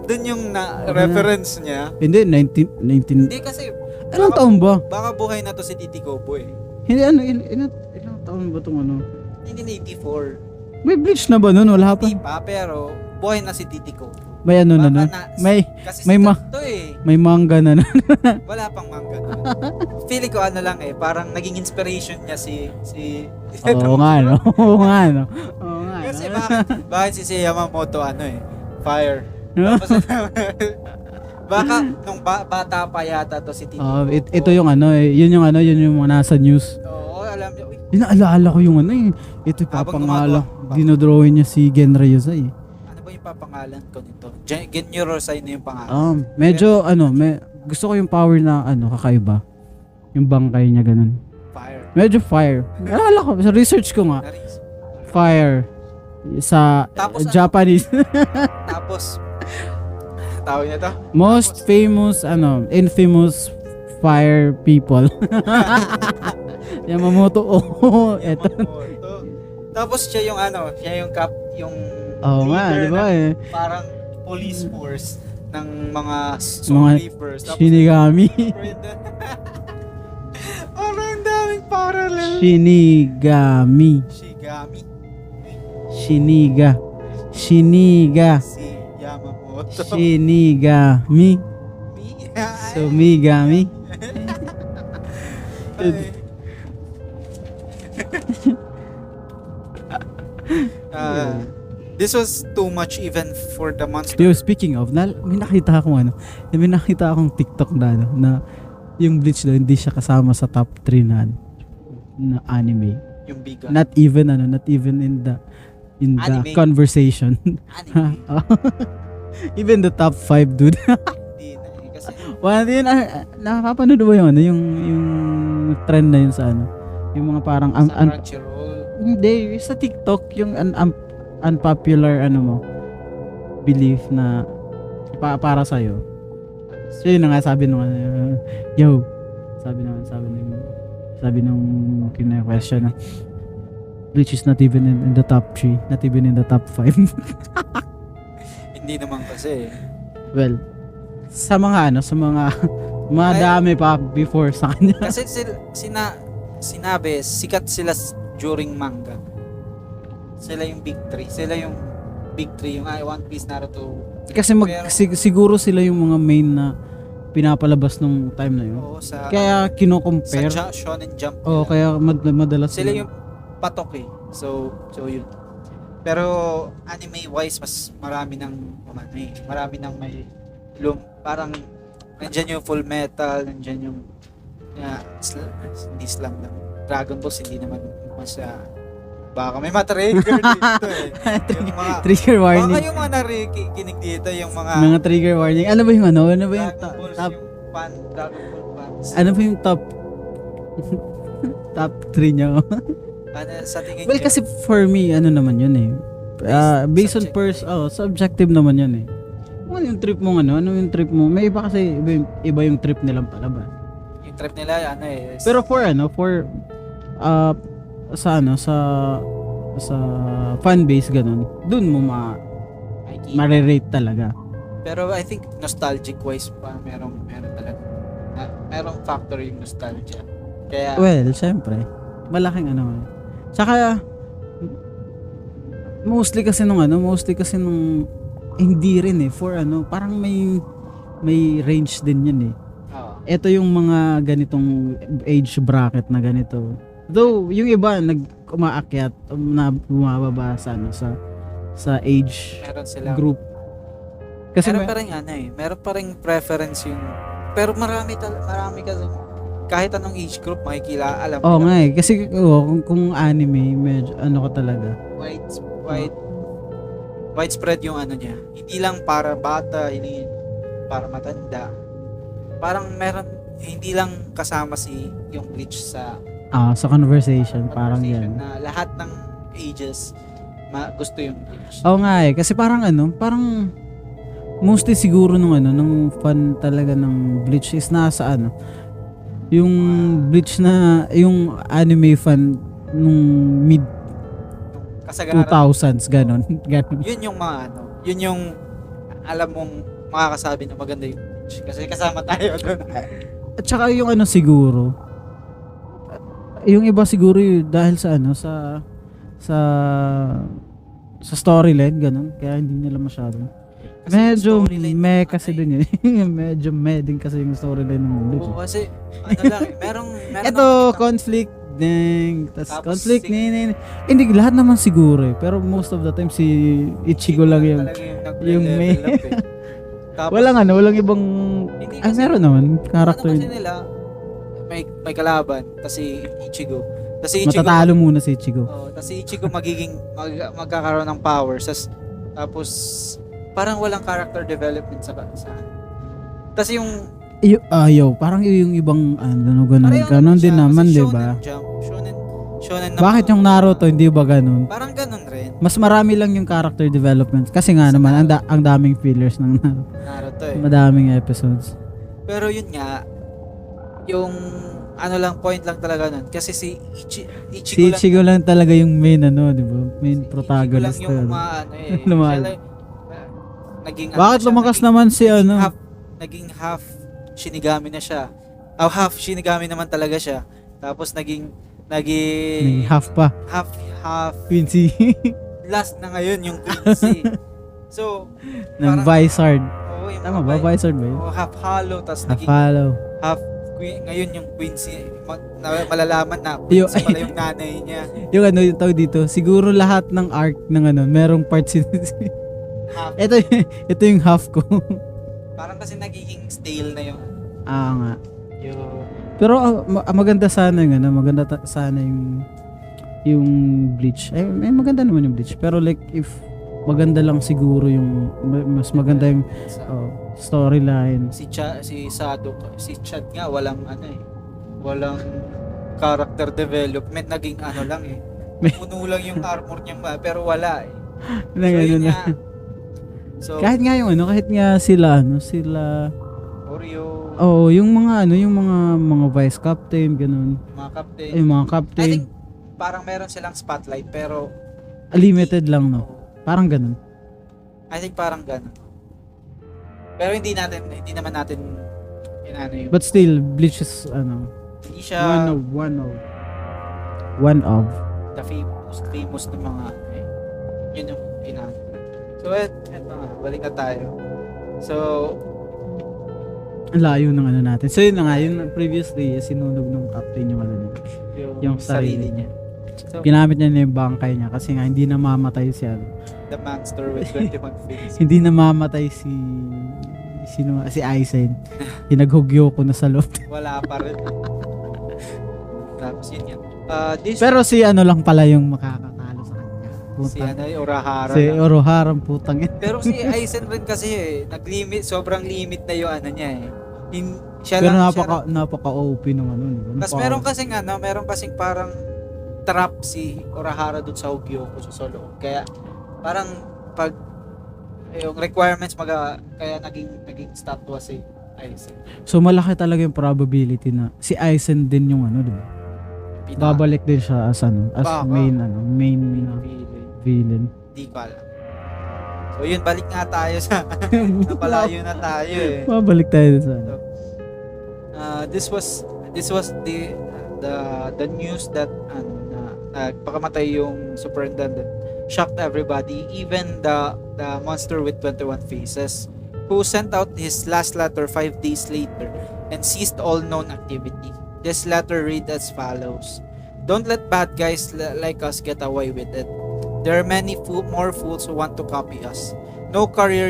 dun yung reference niya. Hindi, 19. Hindi kasi, Anong taon ba? baka buhay na to si Titi Kobo eh. Hindi, ilang taon ba itong ano? 1984. May bleach na ba nun? Wala pa. Hindi pa, pero buhay na si Titi Kobo. May ano na Baka nun. May kasi may sikat to eh. may manga na nun. Wala pang manga doon. Feeling ko ano lang eh, parang naging inspiration niya si Oo nga no. Oo nga no. Oo nga. Kasi no? bakit si Yamamoto ano eh, fire. Tapos baka nung bata pa yata to si Tito. Ito yung ano eh, yun yung mga nasa news. Oo, alam niyo. Inaalala ko yung ano eh. Ito papangala. Dinodrawing niya si Genra Yosai. Ano ba yung papangalan ko nito? Genyorosai na yung pangalan. Medyo gusto ko yung power na kakaiba. Yung bangkay niya ganun. Fire. Medyo fire. Alala ko, sa research ko nga. Fire. Sa Tapos, Japanese. Tapos, tawag niya to? Most famous, infamous fire people. Yamamoto. Eto. Tapos siya yung Oo nga, di ba eh. parang police force ng mga survivors. Shinigami. Parang daming parallel. Shinigami. Shiniga. Si Yamamoto. Shinigami. Sumigami. This was too much even for the monster. Yo, speaking of, may nakita akong TikTok na yung Bleach daw hindi siya kasama sa top 3 na anime. Yung big Not even in the Anime. conversation. anime. Even the top 5, dude. Hindi na eh, kasi Nakapanood ba yung trend na yun sa yung mga parang sa Crunchyroll. hindi sa TikTok yung unpopular belief na para sa iyo. So yun na nga sabi nung sabi nung kina-question na Bleach is not even in the top 3, not even in the top 5. Hindi naman kasi. Well, sa mga madami pa before sa kanya. Kasi sinabi, sikat sila during manga. Sila yung big 3. Sila yung big 3. Yung One Piece, Naruto. Kasi siguro sila yung mga main na pinapalabas nung time na yun. Oo, Kaya kino-compare. Sa Shonen Jump. Oo, kaya madalas sila yung patok eh. So yun. Pero anime wise mas marami ng may parang nandiyan yung Full Metal, nandiyan yung hindi slam lang. Dragon Ball hindi naman baka may ma-trigger dito eh. Yung mga trigger warning. baka yung mga narikinig dito yung mga trigger warning. Ano ba yung Dragon top Ball fans. ano ba yung top top 3 nyo? Sa tingin Well, nyo, kasi for me, naman yun eh. Based on subjective naman yun eh. Ano yung trip mo ano yung trip mo? May iba kasi iba yung trip nilang palabas. yung trip nila Pero for sa fan base ganun, dun mo ma-rate talaga. Pero I think nostalgic wise pa meron talaga. Merong factor yung nostalgia. Kaya Well, syempre, malaking Tsaka mostly kasi nung hindi rin eh for parang may range din yun eh. Ito yung mga ganitong age bracket na ganito. Though yung iba umaakyat na bumababa sa age meron silang group. Kasi meron pa rin meron pa rin preference yung pero marami kasi kahit anong age group alam mo. nga eh kasi kung anime medyo ka talaga. Widespread yung niya. Hindi lang para bata, hindi para matanda. Parang hindi lang kasama yung Bleach sa conversation parang yan. Na lahat ng ages gusto yung Bleach. Nga eh kasi parang mostly siguro nung fan talaga ng Bleach is nasa yung Bleach na yung anime fan nung mid kasagaran 2000s ganon. Yun yung yun yung alam mong makakasabi na maganda yung Bleach kasi kasama tayo doon. At saka yung siguro yung iba siguro dahil sa sa storyline ganon kaya hindi nila masyado Kasi Medyo yung storyline, meh kasi din yun. Medyo meh din kasi yung storyline ng Bleach. Oo, kasi ano lang, meron Ito, akong conflict ding. Tas Tapos conflict si- Hindi, lahat naman siguro eh. Pero most of the time si Ichigo lang yung talaga yung yung may nagre-level up eh. Tapos, walang ibang hindi ay kasi, meron naman character. ano kasi nila, may kalaban, kasi Ichigo. Kasi Ichigo, Matatalo muna si Ichigo. tas si Ichigo magkakaroon ng powers. Tapos, parang walang character development sa. Tas yung, Parang yung ibang ano pareho ganon din siya, naman, kasi 'di ba? Shonen Bakit yung Naruto hindi ba ganon? Parang ganun rin. Mas marami lang yung character development kasi nga naman ang daming fillers ng Naruto. Naruto eh. Madaming episodes. Pero yun nga, yung ano lang, point lang talaga nun. Kasi si Si Ichigo lang talaga yung main di ba? Main protagonist. Ichigo lang yung Lumal. siya lang, naging Bakit siya, lumakas naman si naging half Shinigami na siya. Half Shinigami naman talaga siya. Tapos naging half pa. half Quincy. last na ngayon yung Quincy. So, ng Vizard. yung Tama ba? Vizard ba yun? half hollow, tapos Half naging follow. half ngayon yung Quincy, malalaman na Quincy pala yung nanay niya. Yung tawag dito, siguro lahat ng arc ng merong parts Half. ito yung half ko. Parang kasi nagiging stale na yung Nga. yung Pero maganda sana sana yung Bleach. Maganda naman yung Bleach. Pero like if maganda lang siguro yung mas maganda yung storyline. si Sado, si Chad nga walang walang character development, naging lang puno lang yung armor niya pero wala eh. So, yun nga. So, kahit nga sila Oreo, yung mga vice captain ganun. yung mga captain. I think parang meron silang spotlight pero Limited lang Parang ganun. I think parang ganun. Pero hindi naman natin yung But still Bleach is hindi siya one of the famous na mga yun yung so eto nga, balik na tayo. So ang layo ng natin. So yun na nga, yung previously sinunog ng captain yung sarili niya. So, ginamit niya na yung bangkay niya kasi nga hindi namamatay si the monster with 21 faces. Hindi namamatay si Aizen. Hinaghugyo ko na sa loob. Wala pa rin. Tapos yun yan. Pero si lang pala yung makakatalo sa kanya. Si Urahara. Si Urahara putang yan. Pero si Aizen rin kasi nag-limit, sobrang limit na yung niya eh. Pero napaka OP nung Tapos meron kasing parang trap si Urahara dun sa Hogyoko sa solo. Kaya parang pag yung requirements kaya naging statwa si Aizen. So malaki talaga yung probability na si Aizen din yung di ba? Babalik din siya as main villain. Di ko alam. So yun, balik nga tayo sa napalayo na tayo eh. Babalik tayo sa this was the news that nagpakamatay yung superintendent. Shocked everybody, even the monster with 21 faces, who sent out his last letter 5 days later and ceased all known activity. This letter read as follows: "Don't let bad guys like us get away with it. There are many more fools who want to copy us. No career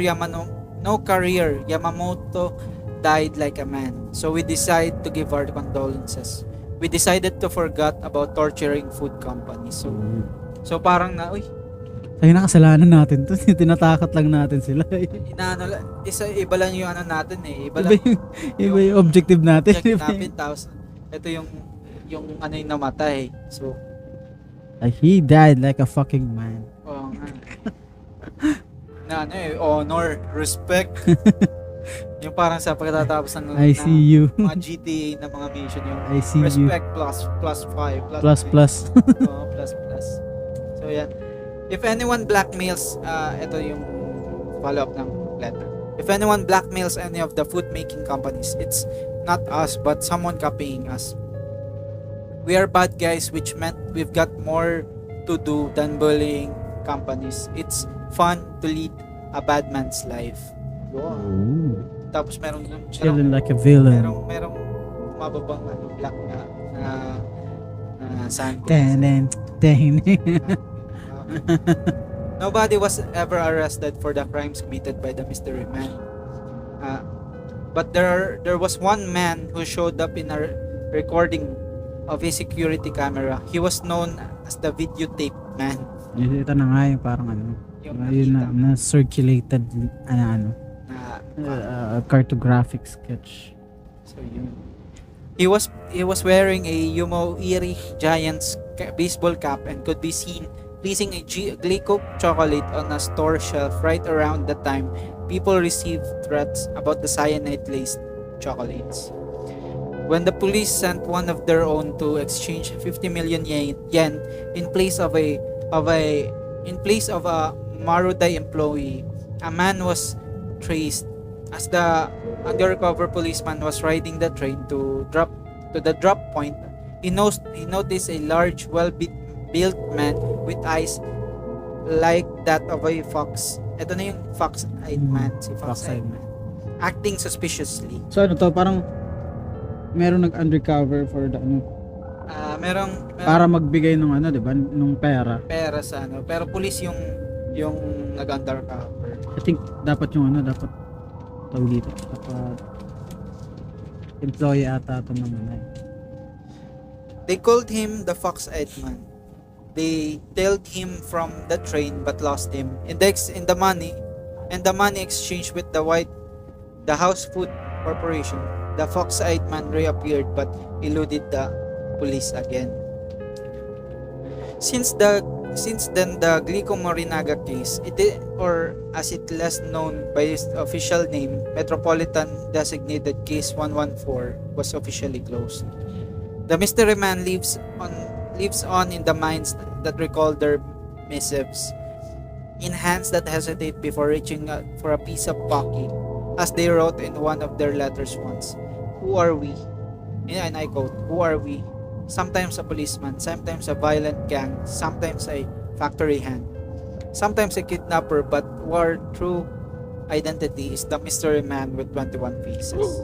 Yamamoto died like a man. So we decided to give our condolences. We decided to forget about torturing food companies." So parang ay nakasalanan natin to. Tinatakot lang natin sila. Iba lang yung natin eh. Iba yung objective natin. Tapos ito yung yung namatay. So he died like a fucking man. Oo nga. Honor, respect. Yung parang sa pagkatapos ng I see you. Mga GTA na mga mission yung I see respect you. plus 5 plus. plus. So yan. If anyone blackmails, ito yung follow-up ng letter. If anyone blackmails any of the food making companies, it's not us but someone copying us. We are bad guys, which meant we've got more to do than bullying companies. It's fun to lead a bad man's life. Ooh. Tapos merong Feeling like a villain. merong mababang black na sandals. Ten. Nobody was ever arrested for the crimes committed by the mystery man. But there was one man who showed up in a recording of a security camera. He was known as the videotape man. Ito na nga yung parang yun na circulated cartographic sketch. So yun. He was wearing a Yomiuri Giants baseball cap and could be seen placing a Glico chocolate on a store shelf right around the time people received threats about the cyanide-laced chocolates. When the police sent one of their own to exchange 50 million yen in place of a Marudai employee, a man was traced as the undercover policeman was riding the train to the drop point. He noticed a large, well-built man with eyes like that of a fox. Ito na yung fox-eyed man, si fox-eyed man, acting suspiciously. So ano to, parang merong nag-undercover for the Merong para magbigay ng 'di ba, nung pera sa pero police yung nag-undercover. I think dapat yung dapat tawag dito, dapat employee ata ito ng They called him the fox-eyed man. They tailed him from the train but lost him. In the money exchanged with the House Food Corporation, the fox-eyed man reappeared but eluded the police again. Since then, the Glico Morinaga case, or as it less known by its official name, Metropolitan Designated Case 114, was officially closed. The mystery man lives on in the minds that recall their missives, in hands that hesitate before reaching for a piece of kōiki, as they wrote in one of their letters once. Who are we? And I quote, who are we? Sometimes a policeman, sometimes a violent gang, sometimes a factory hand, sometimes a kidnapper, but our true identity is the mystery man with 21 faces.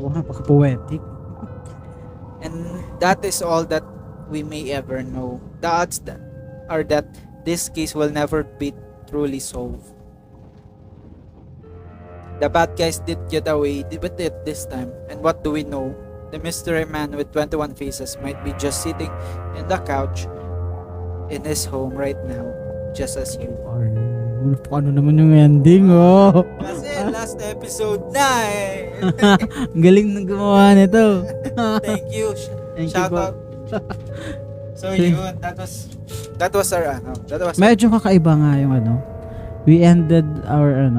Wow, napaka-poetic. And that is all that we may ever know. The odds are that this case will never be truly solved. The bad guys did get away with it this time, and what do we know? The mystery man with 21 faces might be just sitting in the couch in his home right now, just as you are. Ano naman yung ending, oh? Kasi last episode na eh. Ang galing ng gumawa nito. Thank you. Thank Shout you, out. So yun, that was our medyo kakaiba nga yung we ended our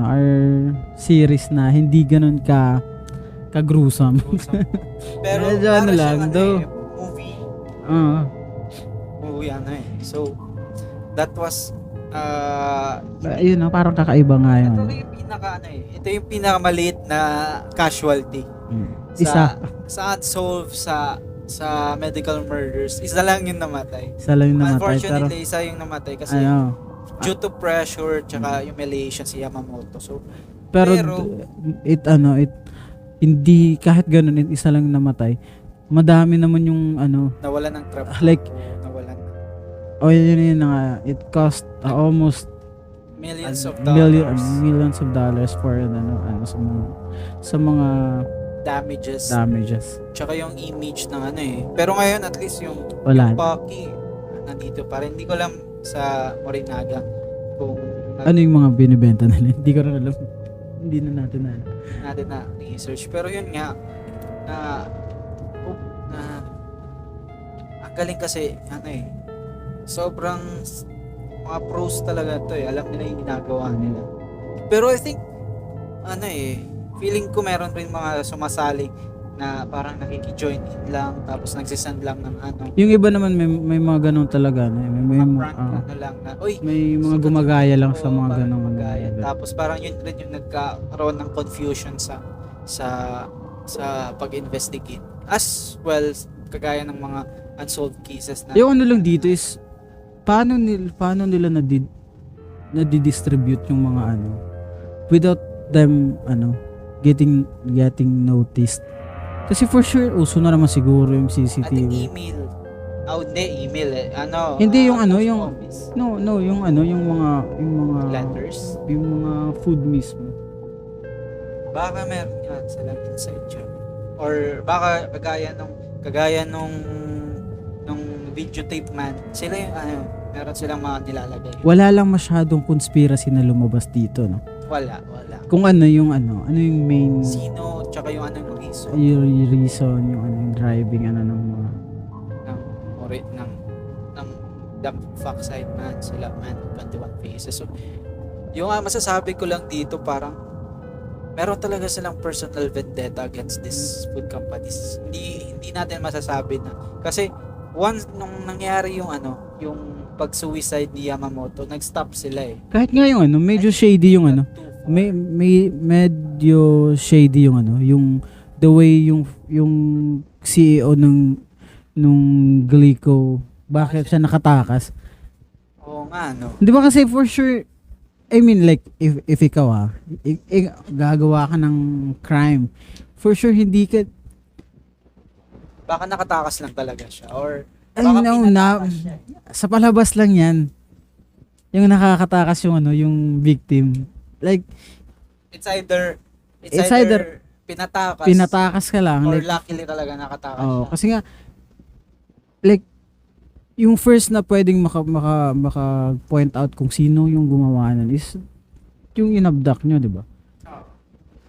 series na hindi ganun ka-gruesome. Pero medyo lang do. Movie. Movie So that was yun parang kakaiba nga yun. Ito yung pinakamaliit na casualty. Isa sa unsolved sa medical murders. Isa lang yung namatay. Unfortunately, isa yung namatay kasi due to pressure tsaka humiliation si Yamamoto. So pero hindi kahit ganun isa lang namatay. Madami naman yung nawalan ng trabaho. Like nawalan. Yun nga, it cost almost millions of dollars for sa mga damages. Tsaka yung image ng Pero ngayon at least yung kōiki nandito pa rin. Hindi ko alam sa Morinaga kung yung mga binibenta nila. Hindi ko rin alam. Hindi na natin na research. Pero yun nga ang galing kasi sobrang mga pros talaga to alam nila yung ginagawa nila. Pero I think feeling ko meron rin mga sumasali na parang nakiki-join in lang tapos nagsisend lang ng yung iba naman may mga ganun talaga may lang na may mga gumagaya lang sa mga ganung tapos parang yun rin yung nagkaroon ng confusion sa pag-investigate as well kagaya ng mga unsolved cases na yung lang dito is paano nila nadidistribute yung mga without them getting noticed. Kasi for sure uso na naman siguro yung At CCTV. email. Hindi email eh. Hindi yung post yung office. no yung mga Letters. yung mga food mismo. Baka meron yan silang inside job. Or baka kagaya nung videotape man. Sila yung meron silang mga nilalagay. Wala lang masyadong conspiracy na lumabas dito, no. Wala. Kung ano yung main Sino tsaka yung yung reason yung reason, yung driving ng mga ng the fact side man sila man 21 faces. So yung masasabi ko lang dito parang meron talaga silang personal vendetta against these food companies. Hindi natin masasabi na kasi once nung nangyari yung yung pag-suicide ni Yamamoto, nag-stop sila eh. Kahit nga yung medyo shady yung may medyo shady yung yung the way yung CEO nung Glico, bakit siya nakatakas? Oo nga, Di ba kasi for sure, I mean like if ikaw gagawa ka ng crime, for sure hindi ka baka nakatakas lang talaga siya or baka pinatakas siya. Sa palabas lang yan. Yung nakakatakas yung victim. Like It's either pinatakas ka lang or like, luckily talaga nakatakas siya. siya. Kasi nga like yung first na pwedeng maka point out kung sino yung gumawa nun is yung inabduct nyo, di ba?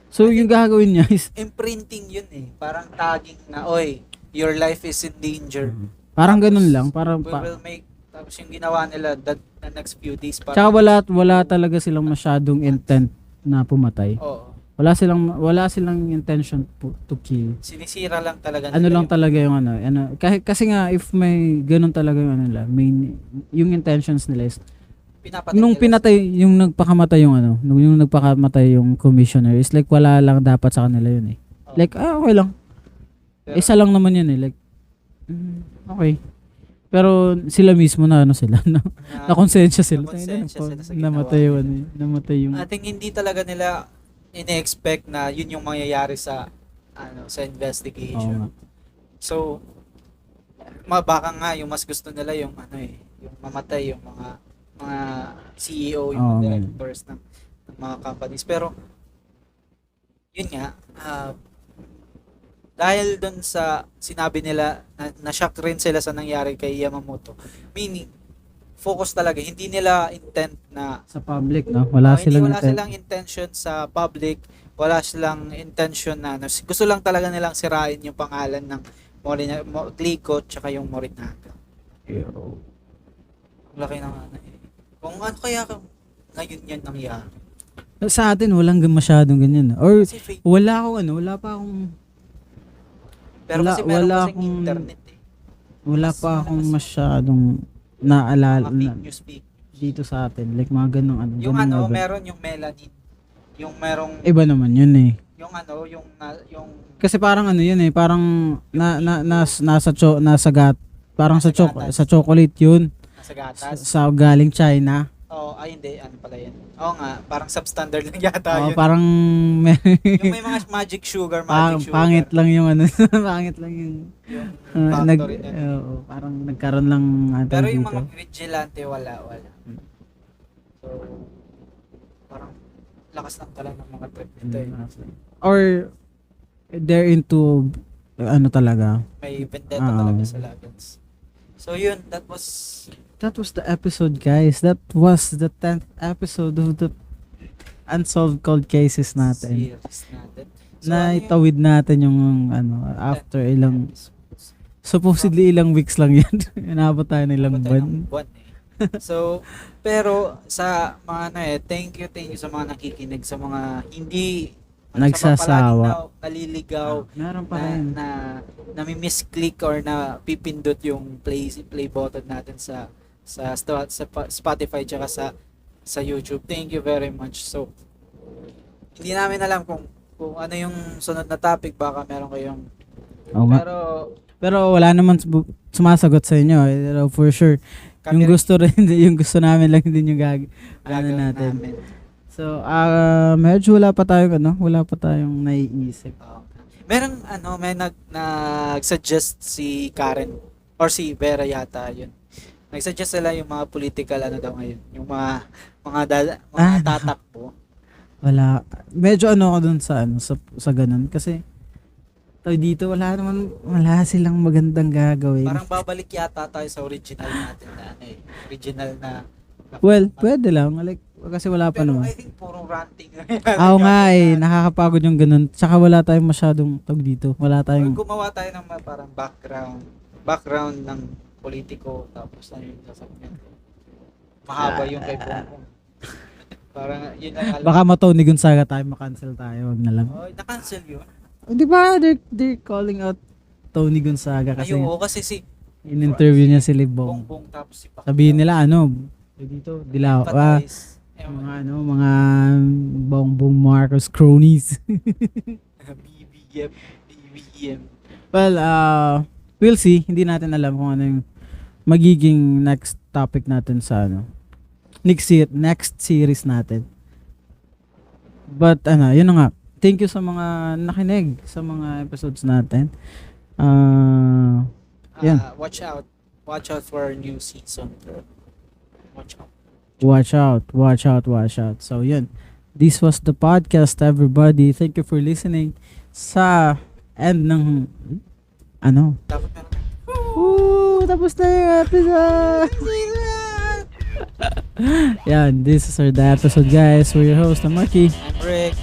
So yung gagawin niya is Imprinting yun eh. Parang tagging na, oy, your life is in danger. parang Tapos, ganun lang, parang we will make, tapos yung ginawa nila the next few days. tsaka wala talaga silang masyadong intent na pumatay. Oo. Wala silang intention to kill. Sinisira lang talaga. Lang talaga yung kasi nga if may ganun talaga yung yung intentions nila is nung pinatay yung nagpakamatay yung nagpakamatay yung commissioner is like wala lang dapat sa kanila yun eh. Like okay lang. Isa lang naman yun eh, like okay. Pero sila mismo na sila na konsensya sila. Namatay yung I think hindi talaga nila ine-expect na yun yung mangyayari sa sa investigation. So baka nga yung mas gusto nila yung yung mamatay yung mga CEO, yung mga directors ng mga companies. Pero yun nga dahil dun sa sinabi nila na shock rin sila sa nangyari kay Yamamoto, meaning focus talaga, hindi nila intent na sa public, no? Wala silang intention sa public, wala silang intention na gusto lang talaga nilang sirain yung pangalan ng Glico tsaka yung Morinaga. Laki ng kung kaya ngayon yan nangyari. Sa atin walang masyadong ganyan. Or wala pa akong pero kasi meron kasing internet eh. Wala pa akong masyadong naalala dito sa atin, like mga ganung yung meron yung melanin, yung merong iba naman yun eh, yung yung kasi parang yun eh, parang sa chocolate yun, nasa gatas sa galing China. Hindi, pala yan. Nga, parang substandard lang yata yun. Parang yung may mga magic sugar. Pangit lang yung pangit lang yung factory parang nagkaroon lang pero yung mga vigilante wala. So parang lakas lang talaga ng mga trip nito or they're into talaga may vendetta talaga sa lagans. So yun, that was the episode, guys. That was the 10th episode of the Unsolved Cold Cases natin. So, itawid natin yung after ilang supposedly ilang weeks lang yan. Inabot tayo ng ilang buwan. So, pero sa mga thank you sa mga nakikinig, sa mga hindi nagsasawa, naliligaw, meron pa rin na nami-misclick or na pipindot yung play button natin sa Spotify tsaka sa YouTube. Thank you very much. So hindi namin alam kung ano yung sunod na topic, baka meron kayong pero wala naman sumasagot sa inyo. For sure Yung gusto rin, yung gusto namin lang din yung gagawin natin. namin. So, medyo wala pa tayong naiisip. May nag-suggest si Karen or si Vera yata yun. Nag-suggest sila yung mga political daw ngayon, yung mga tatakbo. Wala. Medyo ako dun sa ganun kasi dito wala silang magandang gagawin. Parang babalik yata tayo sa original natin original na. Well, pwede lang. Like, kasi wala pa naman. Pero I think puro ranting. Oo nga nakakapagod yung ganun. Tsaka wala tayong masyadong dito. Wala tayong... Gumawa tayo ng parang background ng politiko tapos yung sasabihin. Mahaba yung kay Bongbong. Parang yun lang. Baka Tony Gonzaga tayo, makancel tayo. Wag na lang. Na-cancel yun. Di ba they're calling out Tony Gonzaga kasi kasi in-interview niya si Libong. Tapos si Pacquiao. Sabihin nila dito dilaw mga Bongbong Marcos cronies. BBM. Well, we'll see. Hindi natin alam kung ano yung magiging next topic natin sa next series natin. But yun na nga. Thank you sa mga nakinig sa mga episodes natin. Yan. Watch out for our new season. Watch out. So yun. This was the podcast, everybody. Thank you for listening sa end ng tapos na yung episode. Yan, this is our episode, guys. We're your host, I'm Marky. I'm Rick.